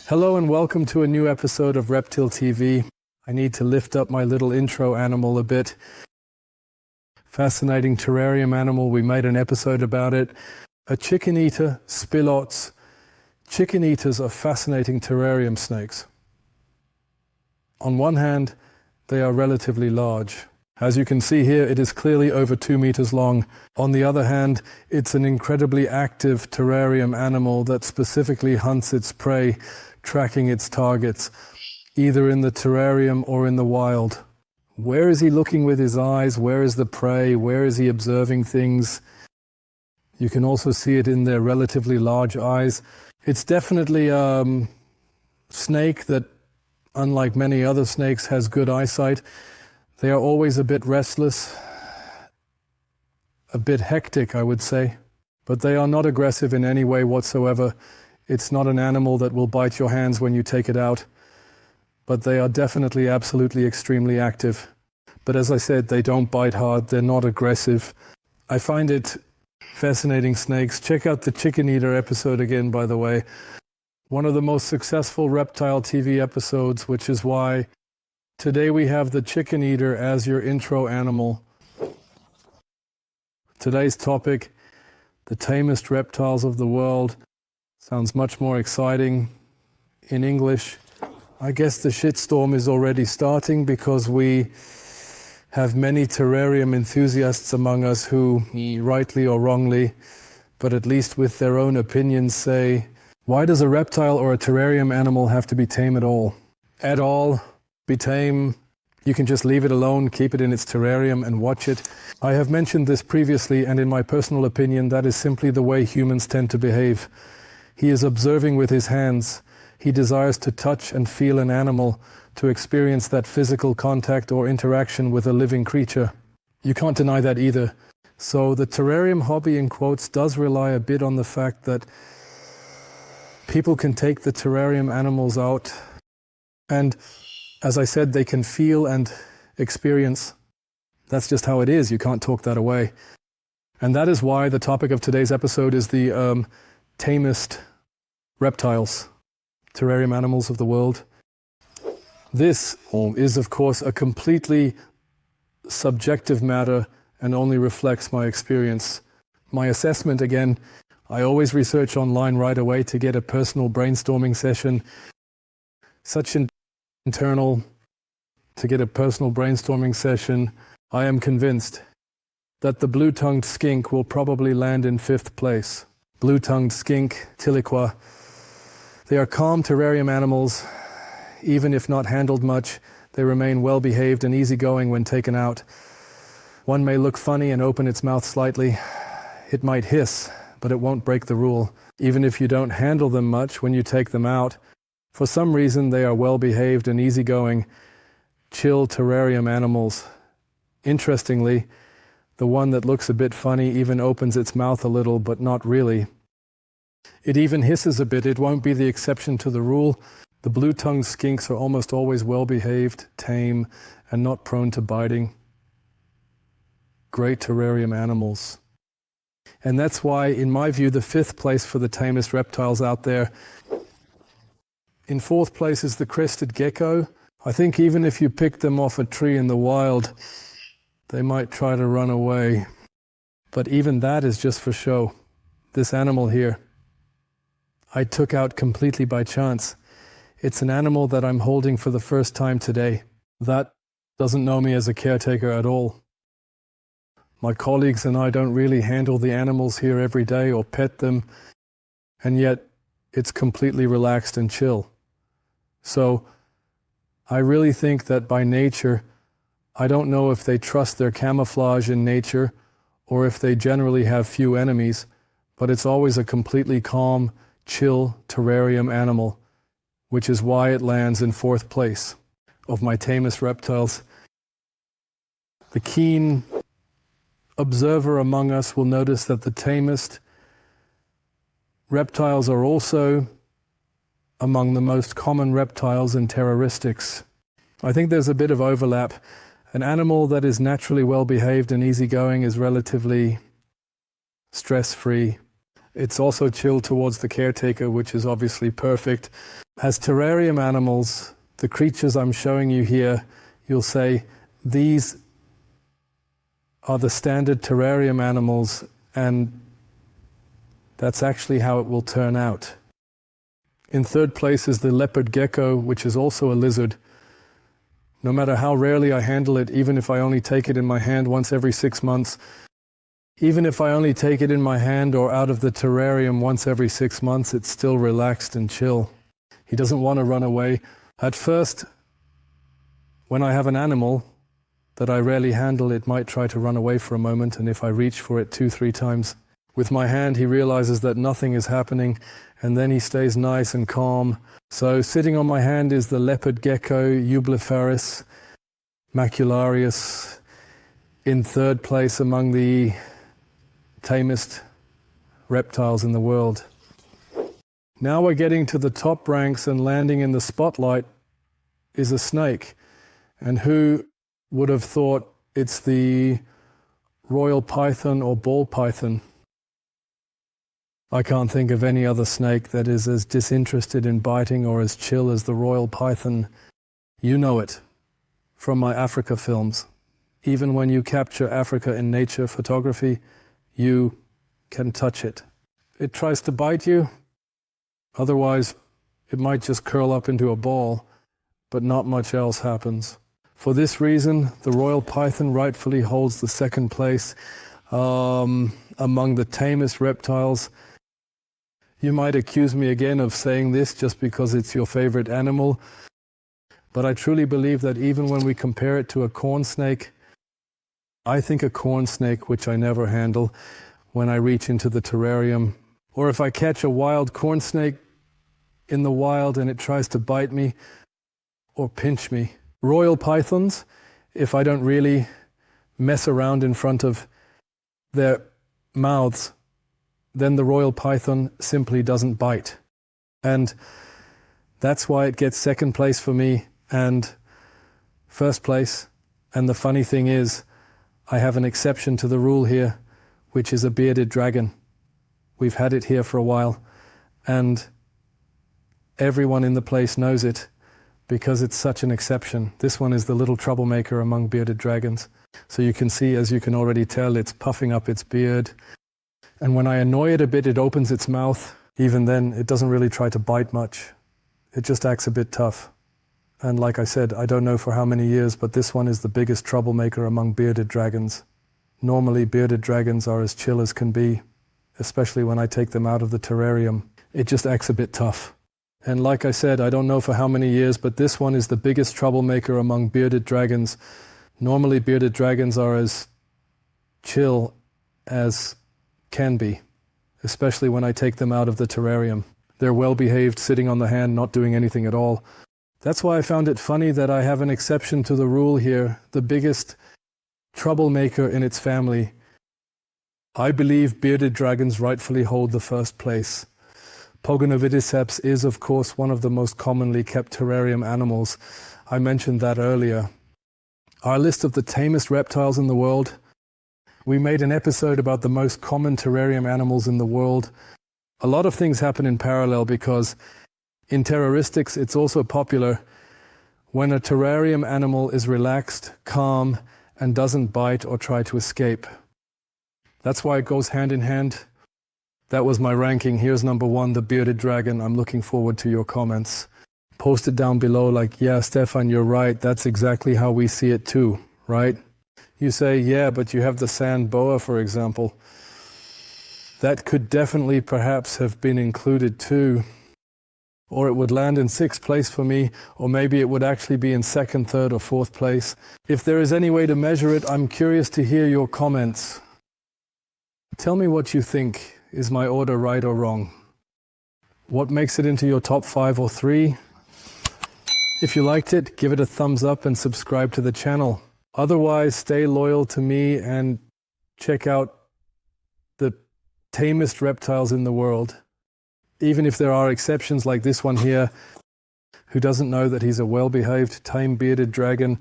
Hello and welcome to a new episode of ReptilTV. I need to lift up my little intro animal a bit. Fascinating terrarium animal, we made an episode about it. A chicken eater, spilots. Chicken eaters are fascinating terrarium snakes. On one hand, they are relatively large. As you can see here, it is clearly over 2 meters long. On the other hand, it's an incredibly active terrarium animal that specifically hunts its prey, tracking its targets, either in the terrarium or in the wild. Where is he looking with his eyes? Where is the prey? Where is he observing things? You can also see it in their relatively large eyes. It's definitely a snake that, unlike many other snakes, has good eyesight. They are always a bit restless, a bit hectic, I would say, but they are not aggressive in any way whatsoever. It's not an animal that will bite your hands when you take it out, but they are definitely, absolutely, extremely active. But as I said, they don't bite hard, they're not aggressive. I find it fascinating snakes. Check out the chicken eater episode again, by the way. One of the most successful Reptile TV episodes, which is why today we have the chicken eater as your intro animal. Today's topic, the tamest reptiles of the world. Sounds much more exciting in English. I guess the shitstorm is already starting because we have many terrarium enthusiasts among us who, rightly or wrongly, but at least with their own opinions, say, why does a reptile or a terrarium animal have to be tame at all? At all, be tame. You can just leave it alone, keep it in its terrarium and watch it. I have mentioned this previously, and in my personal opinion, that is simply the way humans tend to behave. He is observing with his hands. He desires to touch and feel an animal, to experience that physical contact or interaction with a living creature. You can't deny that either. So the terrarium hobby, in quotes, does rely a bit on the fact that people can take the terrarium animals out and, as I said, they can feel and experience. That's just how it is. You can't talk that away. And that is why the topic of today's episode is the tamest reptiles, terrarium animals of the world. This is, of course, a completely subjective matter and only reflects my experience. My assessment, again, I always research online right away to get a personal brainstorming session. Such internal, to get a personal brainstorming session, I am convinced that the blue-tongued skink will probably land in 5th place. Blue-tongued skink, Tiliqua. They are calm terrarium animals. Even if not handled much, they remain well-behaved and easygoing when taken out. One may look funny and open its mouth slightly. It might hiss, but it won't break the rule. Even if you don't handle them much when you take them out, for some reason they are well-behaved and easygoing, chill terrarium animals. Interestingly, the one that looks a bit funny even opens its mouth a little, but not really. It even hisses a bit. It won't be the exception to the rule. The blue-tongued skinks are almost always well-behaved, tame, and not prone to biting. Great terrarium animals. And that's why, in my view, the 5th place for the tamest reptiles out there. In 4th place is the crested gecko. I think even if you picked them off a tree in the wild, they might try to run away. But even that is just for show. This animal here, I took out completely by chance. It's an animal that I'm holding for the first time today. That doesn't know me as a caretaker at all. My colleagues and I don't really handle the animals here every day or pet them, and yet it's completely relaxed and chill. So I really think that by nature, I don't know if they trust their camouflage in nature or if they generally have few enemies, but it's always a completely calm, chill terrarium animal, which is why it lands in 4th place of my tamest reptiles. The keen observer among us will notice that the tamest reptiles are also among the most common reptiles in terroristics. I think there's a bit of overlap. An animal that is naturally well-behaved and easygoing is relatively stress-free. It's also chill towards the caretaker, which is obviously perfect. As terrarium animals, the creatures I'm showing you here, you'll say these are the standard terrarium animals, and that's actually how it will turn out. In third place is the leopard gecko, which is also a lizard. No matter how rarely I handle it, even if I only take it in my hand once every 6 months, even if I only take it in my hand or out of the terrarium once every 6 months, it's still relaxed and chill. He doesn't want to run away. At first, when I have an animal that I rarely handle, it might try to run away for a moment, and if I reach for it 2-3 times with my hand, he realizes that nothing is happening, and then he stays nice and calm. So sitting on my hand is the leopard gecko, Eublepharis, macularius, in third place among the tamest reptiles in the world. Now we're getting to the top ranks, and landing in the spotlight is a snake. And who would have thought it's the royal python or ball python? I can't think of any other snake that is as disinterested in biting or as chill as the royal python. You know it from my Africa films. Even when you capture Africa in nature photography, you can touch it. It tries to bite you, otherwise it might just curl up into a ball, but not much else happens. For this reason, the royal python rightfully holds the second place among the tamest reptiles. You might accuse me again of saying this just because it's your favorite animal, but I truly believe that even when we compare it to a corn snake, I think a corn snake, which I never handle when I reach into the terrarium, or if I catch a wild corn snake in the wild and it tries to bite me or pinch me. Royal pythons, if I don't really mess around in front of their mouths, then the royal python simply doesn't bite. And that's why it gets second place for me and first place. And the funny thing is, I have an exception to the rule here, which is a bearded dragon. We've had it here for a while, and everyone in the place knows it because it's such an exception. This one is the little troublemaker among bearded dragons. So you can see, as you can already tell, it's puffing up its beard. And when I annoy it a bit, it opens its mouth. Even then, it doesn't really try to bite much. It just acts a bit tough. And like I said, I don't know for how many years, but this one is the biggest troublemaker among bearded dragons. Normally, bearded dragons are as chill as can be, especially when I take them out of the terrarium. It just acts a bit tough. And like I said, I don't know for how many years, but this one is the biggest troublemaker among bearded dragons. Normally, bearded dragons are as chill as can be, especially when I take them out of the terrarium. They're well behaved, sitting on the hand, not doing anything at all. That's why I found it funny that I have an exception to the rule here, the biggest troublemaker in its family. I believe bearded dragons rightfully hold the first place. Pogona is, of course, one of the most commonly kept terrarium animals. I mentioned that earlier. Our list of the tamest reptiles in the world. We made an episode about the most common terrarium animals in the world. A lot of things happen in parallel because in terraristics it's also popular when a terrarium animal is relaxed, calm, and doesn't bite or try to escape. That's why it goes hand in hand. That was my ranking. Here's number 1, the bearded dragon. I'm looking forward to your comments. Post it down below like, yeah, Stefan, you're right. That's exactly how we see it too, right? You say, yeah, but you have the sand boa, for example. That could definitely perhaps have been included too. Or it would land in 6th place for me, or maybe it would actually be in 2nd, 3rd, or 4th place. If there is any way to measure it, I'm curious to hear your comments. Tell me what you think. Is my order right or wrong? What makes it into your top 5 or 3? If you liked it, give it a thumbs up and subscribe to the channel. Otherwise, stay loyal to me and check out the tamest reptiles in the world. Even if there are exceptions like this one here, who doesn't know that he's a well-behaved, tame bearded dragon